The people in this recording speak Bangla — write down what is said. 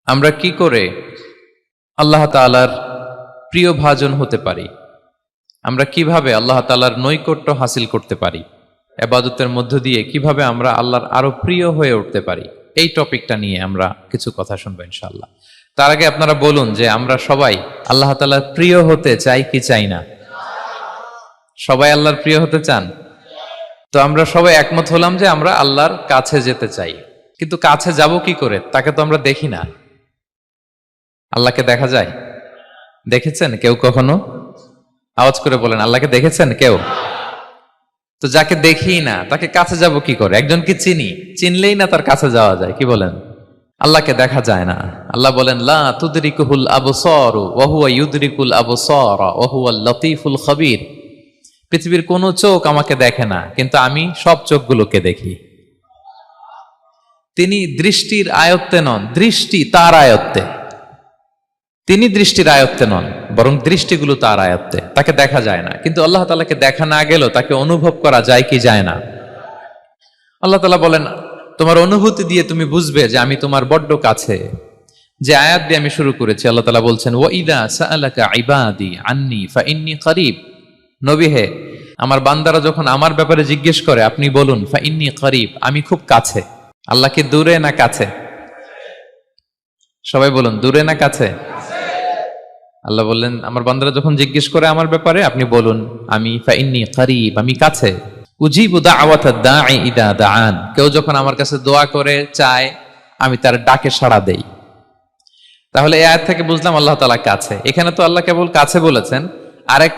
আমরা কি করে আল্লাহ তাআলার প্রিয় ভাজন হতে পারি? আমরা কিভাবে আল্লাহ তাআলার নৈকট্য হাসিল করতে পারি? ইবাদতের মধ্য দিয়ে কিভাবে আমরা আল্লাহর আরো প্রিয় হয়ে উঠতে পারি? এই টপিকটা নিয়ে আমরা কিছু কথা শুনবো ইনশাআল্লাহ। তার আগে আপনারা বলুন যে আমরা সবাই আল্লাহ তাআলার প্রিয় হতে চাই কি চাই না? সবাই আল্লাহর প্রিয় হতে চান? তো আমরা সবাই একমত হলাম যে আমরা আল্লাহর কাছে যেতে চাই, কিন্তু কাছে যাব কি করে? তাকে তো আমরা দেখি না। আল্লাহকে দেখা যায়? দেখেছেন কেউ কখনো? আওয়াজ করে বলেন, আল্লাহকে দেখেছেন কেউ? তো যাকে দেখি না তাকে কাছে যাব কি করে? একজনকে চিনি, চিনলেই না তার কাছে যাওয়া যায়, কি বলেন? আল্লাহকে দেখা যায় না। আল্লাহ বলেন লা তুদরিকুহুল আবসার ওয়া হুয়া ইউদরিকুল আবসার ওয়া হুয়াল লতীফুল খবীর। পৃথিবীর কোনো চোখ আমাকে দেখে না, কিন্তু আমি সব চোখগুলোকে দেখি। তিনি দৃষ্টির আয়ত্তে নন, দৃষ্টি তার আয়ত্তে। তিনি দৃষ্টির আয়ত্তে নন, বরং দৃষ্টিগুলো তার আয়ত্তে। তাকে দেখা যায় না, কিন্তু আল্লাহ তাআলাকে দেখা না গেলেও তাকে অনুভব করা যায় কি যায় না? আল্লাহ তাআলা বলেন তোমার অনুভূতি দিয়ে তুমি বুঝবে যে আমি তোমার বড্ড কাছে। যে আয়াত দিয়ে আমি শুরু করেছি, আল্লাহ তাআলা বলছেন ওয়া ইযা সাআলাকা ইবাদি আন্নী ফাইন্নী করিব। নবী হে, আমার বান্দারা যখন আমার ব্যাপারে জিজ্ঞেস করে আপনি বলুন ফাইন্নী করিব, আমি খুব কাছে। আল্লাহ কি দূরে না কাছে? সবাই বলুন, দূরে না কাছে? আল্লাহ বললেন আমার বান্দারা যখন জিজ্ঞেস করে আমার ব্যাপারে আপনি বলুন আমি ফাইন্নী করিব, আমি কাছে। উজিবু দাওয়াতাদ দাঈ ইযা দাআন, কেউ যখন আমার কাছে দোয়া করে চায় আমি তার ডাকে সাড়া দেই। তাহলে এই আয়াত থেকে বুঝলাম আল্লাহ তাআলা কাছে। এখানে তো আল্লাহ কেবল কাছে বলেছেন, আরেক